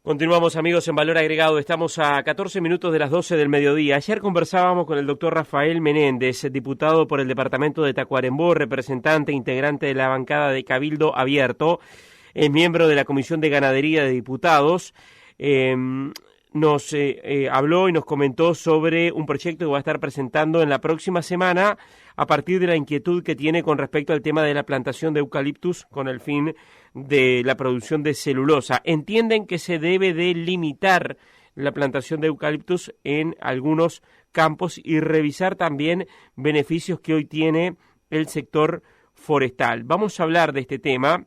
Continuamos, amigos, en Valor Agregado. Estamos a 14 minutos de las 12 del mediodía. Ayer conversábamos con el doctor Rafael Menéndez, diputado por el departamento de Tacuarembó, representante integrante de la bancada de Cabildo Abierto, es miembro de la Comisión de Ganadería de Diputados. Nos habló y nos comentó sobre un proyecto que va a estar presentando en la próxima semana a partir de la inquietud que tiene con respecto al tema de la plantación de eucaliptus con el fin de la producción de celulosa. Entienden que se debe de limitar la plantación de eucaliptus en algunos campos y revisar también beneficios que hoy tiene el sector forestal. Vamos a hablar de este tema.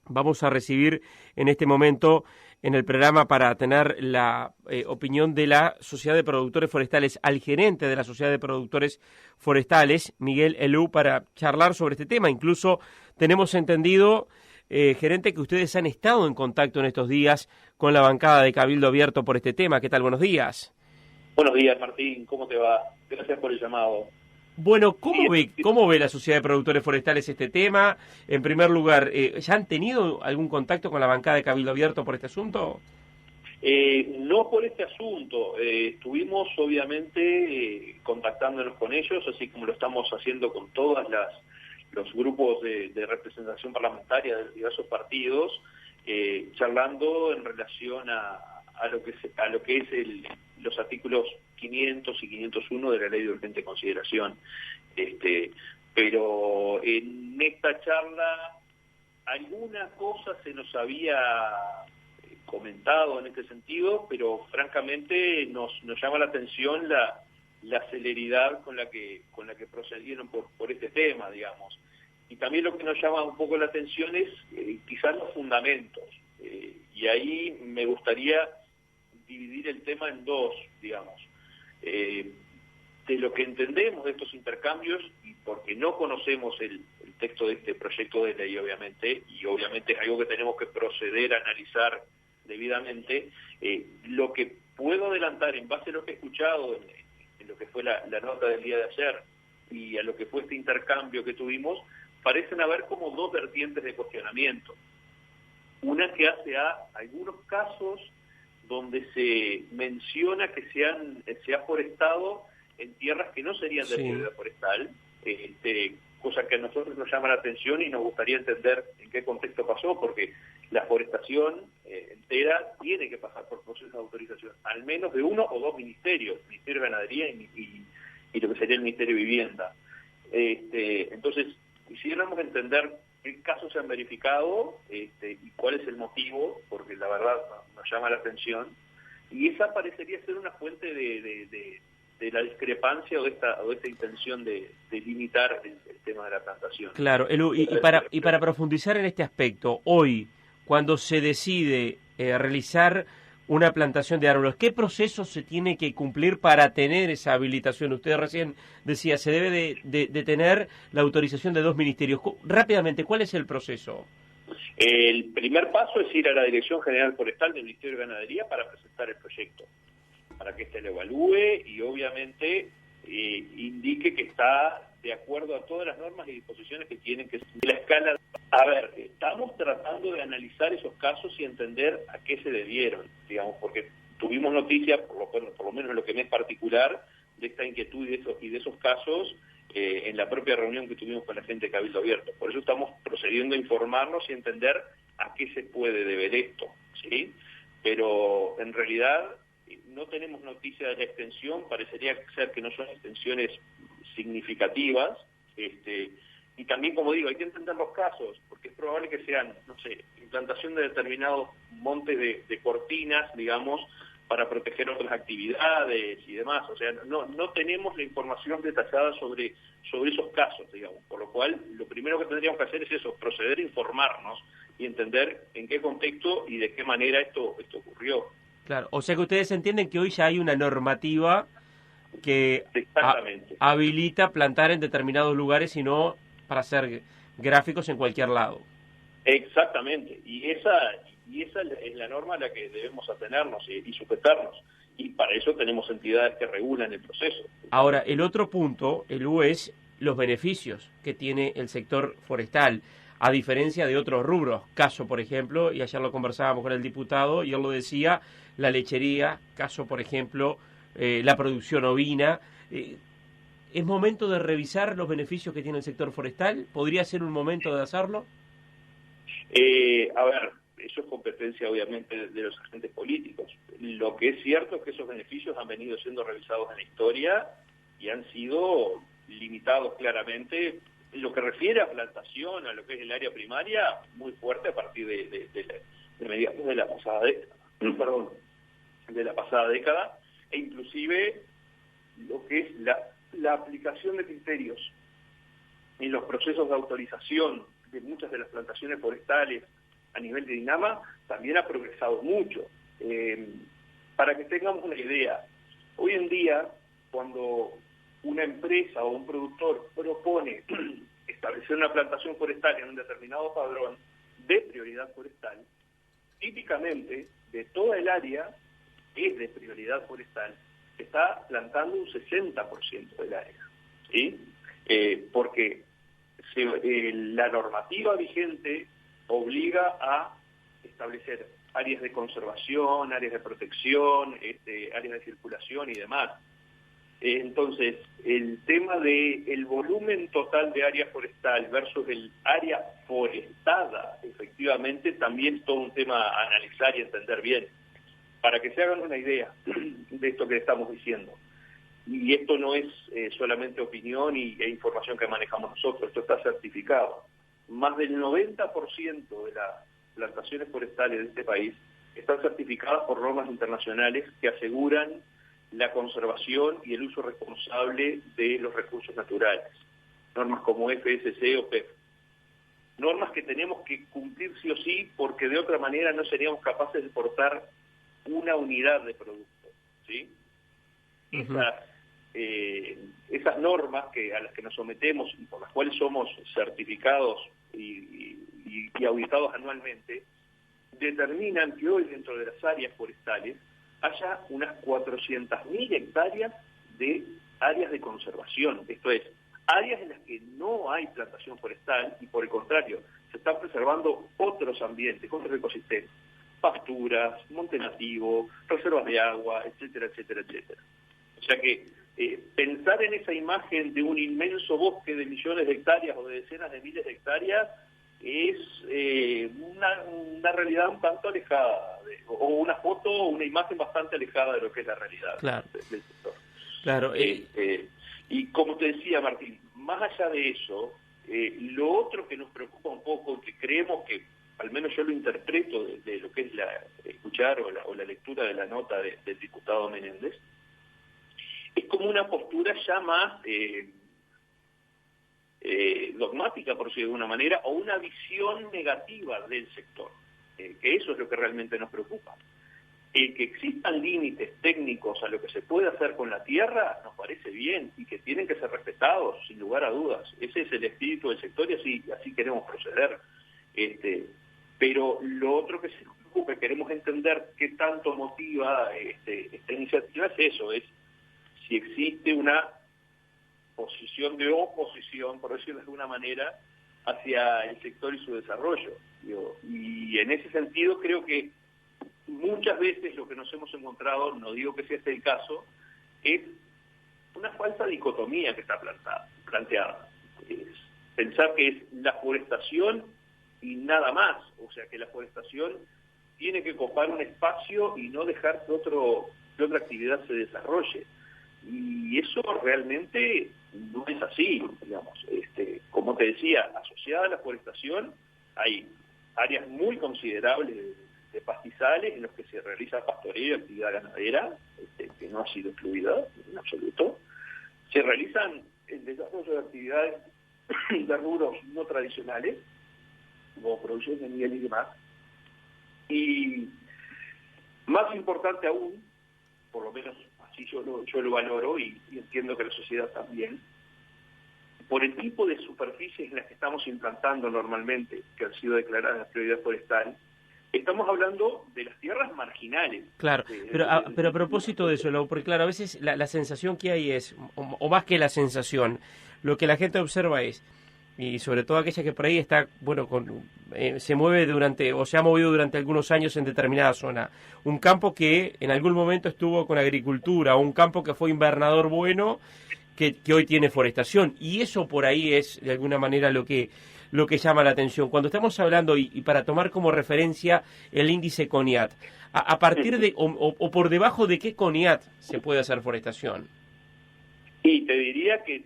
Vamos a recibir en este momento en el programa, para tener la opinión de la Sociedad de Productores Forestales, al gerente de la Sociedad de Productores Forestales, Miguel Elú, para charlar sobre este tema. Incluso tenemos entendido, gerente, que ustedes han estado en contacto en estos días con la bancada de Cabildo Abierto por este tema. ¿Qué tal? Buenos días. Buenos días, Martín. ¿Cómo te va? Gracias por el llamado. Bueno, ¿cómo ve la Sociedad de Productores Forestales este tema? En primer lugar, ¿ya han tenido algún contacto con la bancada de Cabildo Abierto por este asunto? No por este asunto. Estuvimos, obviamente, contactándonos con ellos, así como lo estamos haciendo con todos los grupos de representación parlamentaria de diversos partidos, charlando en relación a lo que es los artículos 500 y 501 de la Ley de Urgente Consideración. Pero en esta charla alguna cosa se nos había comentado en este sentido, pero francamente nos llama la atención la celeridad con la que procedieron por este tema, digamos. Y también lo que nos llama un poco la atención es quizás los fundamentos. Y ahí me gustaría dividir el tema en dos, digamos. De lo que entendemos de estos intercambios, y porque no conocemos el texto de este proyecto de ley, obviamente, y obviamente es algo que tenemos que proceder a analizar debidamente, lo que puedo adelantar en base a lo que he escuchado en lo que fue la nota del día de ayer y a lo que fue este intercambio que tuvimos, parecen haber como dos vertientes de cuestionamiento. Una que hace a algunos casos donde se menciona que se ha forestado en tierras que no serían de actividad forestal, cosa que a nosotros nos llama la atención y nos gustaría entender en qué contexto pasó, porque la forestación entera tiene que pasar por procesos de autorización, al menos de uno o dos ministerios, el Ministerio de Ganadería y lo que sería el Ministerio de Vivienda. Entonces, quisiéramos entender qué casos se han verificado y cuál es el motivo, porque la verdad nos llama la atención, y esa parecería ser una fuente de la discrepancia o de esta intención de limitar el tema de la plantación. Claro, Elú, y para profundizar en este aspecto, hoy, cuando se decide realizar una plantación de árboles, ¿qué proceso se tiene que cumplir para tener esa habilitación? Usted recién decía, se debe de tener la autorización de dos ministerios. Rápidamente, ¿cuál es el proceso? El primer paso es ir a la Dirección General Forestal del Ministerio de Ganadería para presentar el proyecto, para que éste lo evalúe y obviamente indique que está de acuerdo a todas las normas y disposiciones que tienen que seguir la escala. A ver, estamos tratando de analizar esos casos y entender a qué se debieron, digamos, porque tuvimos noticias, por lo menos en lo que me es particular, de esta inquietud y de esos casos en la propia reunión que tuvimos con la gente de Cabildo Abierto. Por eso estamos procediendo a informarnos y entender a qué se puede deber esto, ¿sí? Pero en realidad no tenemos noticia de la extensión, parecería ser que no son extensiones significativas, y también, como digo, hay que entender los casos, porque es probable que sean, no sé, implantación de determinados montes de cortinas, digamos, para proteger otras actividades y demás. O sea, no tenemos la información detallada sobre esos casos, digamos, por lo cual lo primero que tendríamos que hacer es eso, proceder a informarnos y entender en qué contexto y de qué manera esto ocurrió. Claro, o sea que ustedes entienden que hoy ya hay una normativa que habilita plantar en determinados lugares y no para hacer gráficos en cualquier lado. Exactamente, y esa es la norma a la que debemos atenernos y sujetarnos, y para eso tenemos entidades que regulan el proceso. Ahora, el otro punto, es los beneficios que tiene el sector forestal. a diferencia de otros rubros. Caso, por ejemplo, y ayer lo conversábamos con el diputado, y él lo decía, la lechería, caso, por ejemplo, la producción ovina. ¿Es momento de revisar los beneficios que tiene el sector forestal? ¿Podría ser un momento de hacerlo? A ver, eso es competencia obviamente de los agentes políticos. Lo que es cierto es que esos beneficios han venido siendo revisados en la historia y han sido limitados claramente en lo que refiere a plantación, a lo que es el área primaria, muy fuerte a partir de mediados de la pasada década, de la pasada década, e inclusive lo que es la aplicación de criterios en los procesos de autorización de muchas de las plantaciones forestales a nivel de INAMA también ha progresado mucho. Para que tengamos una idea, hoy en día, cuando una empresa o un productor propone establecer una plantación forestal en un determinado padrón de prioridad forestal, típicamente de toda el área que es de prioridad forestal, se está plantando un 60% del área, ¿sí? Porque la normativa vigente obliga a establecer áreas de conservación, áreas de protección, áreas de circulación y demás. Entonces, el tema del volumen total de área forestal versus el área forestada, efectivamente, también es todo un tema a analizar y entender bien, para que se hagan una idea de esto que estamos diciendo. Y esto no es solamente opinión e información que manejamos nosotros, esto está certificado. Más del 90% de las plantaciones forestales de este país están certificadas por normas internacionales que aseguran la conservación y el uso responsable de los recursos naturales. Normas como FSC o PEF. Normas que tenemos que cumplir sí o sí, porque de otra manera no seríamos capaces de exportar una unidad de producto, ¿sí? Esas normas a las que nos sometemos y por las cuales somos certificados y auditados anualmente, determinan que hoy dentro de las áreas forestales haya unas 400.000 hectáreas de áreas de conservación, esto es, áreas en las que no hay plantación forestal y por el contrario, se están preservando otros ambientes, otros ecosistemas, pasturas, monte nativo, reservas de agua, etcétera, etcétera, etcétera. O sea que pensar en esa imagen de un inmenso bosque de millones de hectáreas o de decenas de miles de hectáreas es una realidad un tanto alejada, o una foto o una imagen bastante alejada de lo que es la realidad del sector. Claro. Y como te decía, Martín, más allá de eso, lo otro que nos preocupa un poco, que creemos que, al menos yo lo interpreto de lo que es escuchar o la lectura de la nota del diputado Menéndez, es como una postura ya más dogmática, por decirlo de alguna manera, o una visión negativa del sector, que eso es lo que realmente nos preocupa. El que existan límites técnicos a lo que se puede hacer con la tierra nos parece bien y que tienen que ser respetados, sin lugar a dudas. Ese es el espíritu del sector y así queremos proceder. Pero lo otro que se nos preocupa, queremos entender qué tanto motiva esta iniciativa, es eso, es si existe una posición de oposición, por decirlo de alguna manera, hacia el sector y su desarrollo. Y en ese sentido creo que muchas veces lo que nos hemos encontrado, no digo que sea este el caso, es una falsa dicotomía que está planteada. Es pensar que es la forestación y nada más, o sea que la forestación tiene que copar un espacio y no dejar que otra actividad se desarrolle. Y eso realmente no es así, digamos. Como te decía, asociada a la forestación hay áreas muy considerables de pastizales en los que se realiza pastoreo y actividad ganadera, que no ha sido excluida en absoluto. Se realizan el desarrollo de actividades de rubros no tradicionales, como producción de miel y demás. Y más importante aún, por lo menos así yo lo valoro y entiendo que la sociedad también, por el tipo de superficies en las que estamos implantando normalmente, que han sido declaradas prioridad forestal, estamos hablando de las tierras marginales. Claro, pero a propósito de eso, porque claro, a veces la sensación que hay es, o más que la sensación, lo que la gente observa es, Y sobre todo aquella que por ahí está, bueno, se mueve o se ha movido durante algunos años en determinada zona. Un campo que en algún momento estuvo con agricultura, o un campo que fue invernador bueno, que hoy tiene forestación. Y eso por ahí es, de alguna manera, lo que llama la atención. Cuando estamos hablando, y para tomar como referencia el índice CONIAT, a partir de, o por debajo de qué CONIAT se puede hacer forestación. Y te diría que,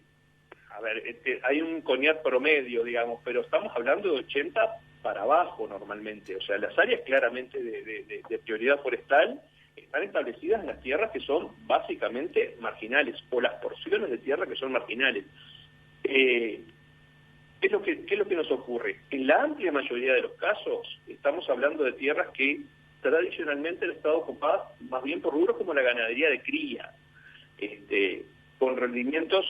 a ver, hay un CONIAT promedio, digamos, pero estamos hablando de 80 para abajo normalmente. O sea, las áreas claramente de prioridad forestal están establecidas en las tierras que son básicamente marginales, o las porciones de tierra que son marginales. ¿Qué es lo que nos ocurre? En la amplia mayoría de los casos estamos hablando de tierras que tradicionalmente han estado ocupadas más bien por rubros como la ganadería de cría, con rendimientos,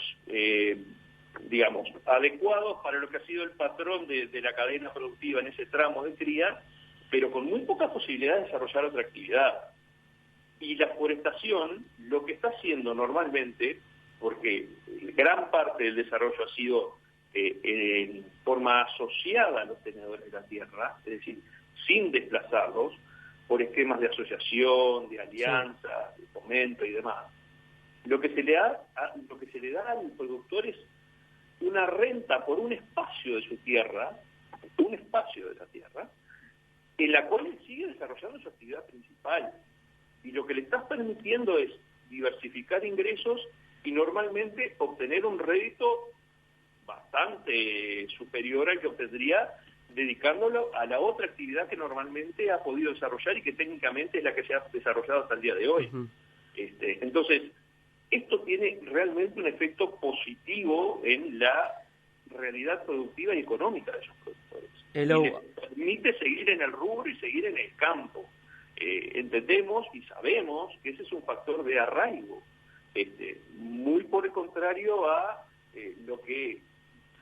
digamos, adecuados para lo que ha sido el patrón de la cadena productiva en ese tramo de cría, pero con muy pocas posibilidades de desarrollar otra actividad. Y la forestación lo que está haciendo normalmente, porque gran parte del desarrollo ha sido en forma asociada a los tenedores de la tierra, es decir, sin desplazarlos, por esquemas de asociación, de alianza, de fomento y demás. Lo que se le da al productor es una renta por un espacio de su tierra, un espacio de la tierra, en la cual él sigue desarrollando su actividad principal. Y lo que le estás permitiendo es diversificar ingresos y normalmente obtener un rédito bastante superior al que obtendría dedicándolo a la otra actividad que normalmente ha podido desarrollar y que técnicamente es la que se ha desarrollado hasta el día de hoy. Uh-huh. Entonces, esto tiene realmente un efecto positivo en la realidad productiva y económica de esos productores. Y les permite seguir en el rubro y seguir en el campo. Entendemos y sabemos que ese es un factor de arraigo, muy por el contrario a lo que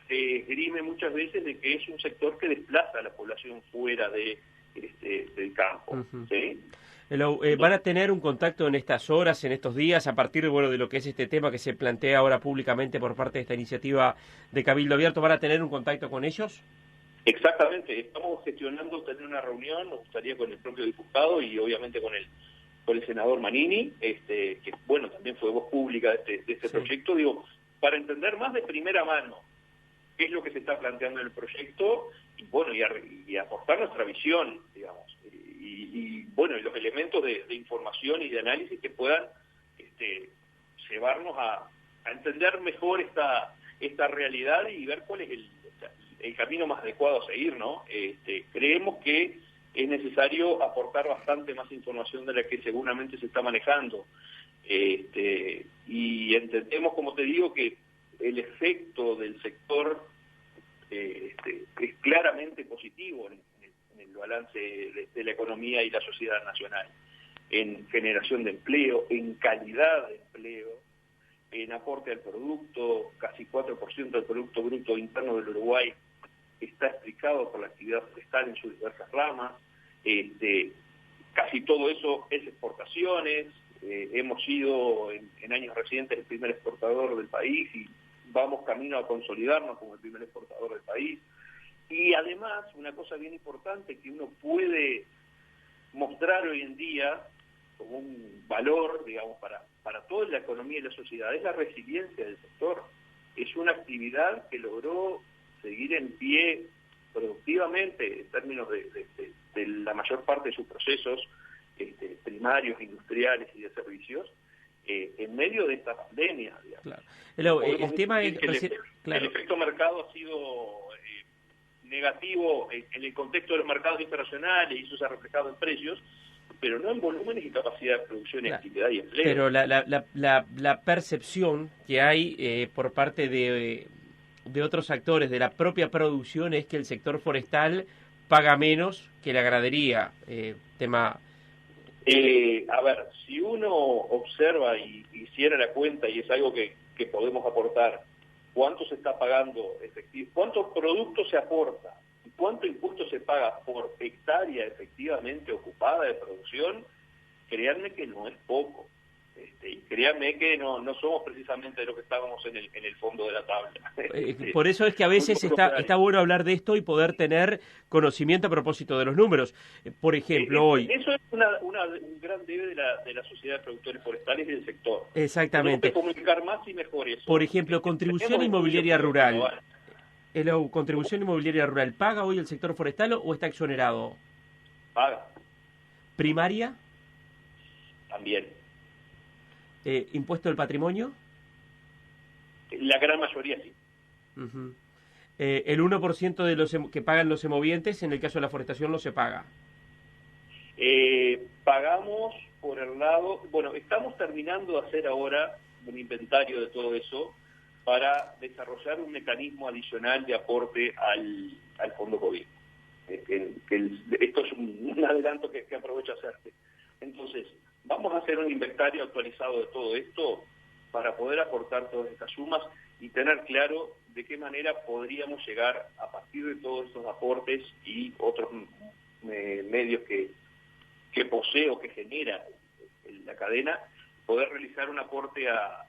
se esgrime muchas veces de que es un sector que desplaza a la población fuera del campo. Uh-huh. ¿Sí? ¿Van a tener un contacto en estas horas, en estos días, a partir de lo que es este tema que se plantea ahora públicamente por parte de esta iniciativa de Cabildo Abierto? ¿Van a tener un contacto con ellos? Exactamente, estamos gestionando tener una reunión, nos gustaría con el propio diputado y obviamente con el senador Manini, que bueno, también fue voz pública de este proyecto, digo, para entender más de primera mano qué es lo que se está planteando en el proyecto y bueno, y aportar nuestra visión, digamos, y bueno, y los elementos de información y de análisis que puedan llevarnos a entender mejor esta realidad y ver cuál es el camino más adecuado a seguir, ¿no? Creemos que es necesario aportar bastante más información de la que seguramente se está manejando. Y entendemos, como te digo, que el efecto del sector es claramente positivo en el balance de la economía y la sociedad nacional, en generación de empleo, en calidad de empleo, en aporte al producto. Casi 4% del Producto Bruto Interno del Uruguay está explicado por la actividad forestal en sus diversas ramas. Casi todo eso es exportaciones. Hemos sido en años recientes el primer exportador del país y vamos camino a consolidarnos como el primer exportador del país. Y además, una cosa bien importante que uno puede mostrar hoy en día como un valor, digamos, para toda la economía y la sociedad, es la resiliencia del sector. Es una actividad que logró seguir en pie productivamente en términos de la mayor parte de sus procesos primarios, industriales y de servicios, en medio de esta pandemia, digamos. Claro. El tema es el efecto mercado ha sido negativo en el contexto de los mercados internacionales y eso se ha reflejado en precios, pero no en volúmenes y capacidad de producción, actividad y empleo. Pero la percepción que hay por parte de otros actores de la propia producción es que el sector forestal paga menos que la ganadería. A ver, si uno observa y hiciera la cuenta, y es algo que podemos aportar, cuánto se está pagando efectivo, cuánto producto se aporta y cuánto impuesto se paga por hectárea efectivamente ocupada de producción, créanme que no es poco. Y créanme que no somos precisamente de lo que estábamos en el fondo de la tabla. Por eso es que a veces está bueno hablar de esto y poder tener conocimiento a propósito de los números. Por ejemplo, hoy... Eso es un gran debe de la Sociedad de Productores Forestales y del sector. Exactamente. Tenemos que comunicar más y mejor eso. Por ejemplo, contribución inmobiliaria rural. ¿Contribución inmobiliaria rural paga hoy el sector forestal o está exonerado? Paga. ¿Primaria? También. ¿Impuesto del patrimonio? La gran mayoría sí. Uh-huh. El 1% de los que pagan los semovientes, en el caso de la forestación, no se paga. Pagamos por el lado... Bueno, estamos terminando de hacer ahora un inventario de todo eso para desarrollar un mecanismo adicional de aporte al fondo COVID. Esto es un adelanto que aprovecho a hacerte. Entonces, vamos a hacer un inventario actualizado de todo esto para poder aportar todas estas sumas y tener claro de qué manera podríamos llegar a partir de todos estos aportes y otros medios que posee o que genera la cadena, poder realizar un aporte a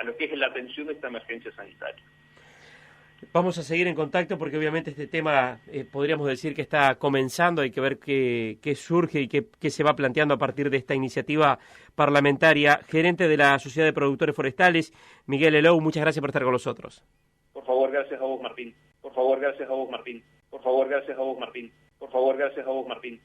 lo que es la atención de esta emergencia sanitaria. Vamos a seguir en contacto porque obviamente este tema podríamos decir que está comenzando, hay que ver qué surge y qué se va planteando a partir de esta iniciativa parlamentaria. Gerente de la Sociedad de Productores Forestales, Miguel Helou, muchas gracias por estar con nosotros. Por favor, gracias a vos, Martín. Por favor, gracias a vos, Martín. Por favor, gracias a vos, Martín. Por favor, gracias a vos, Martín.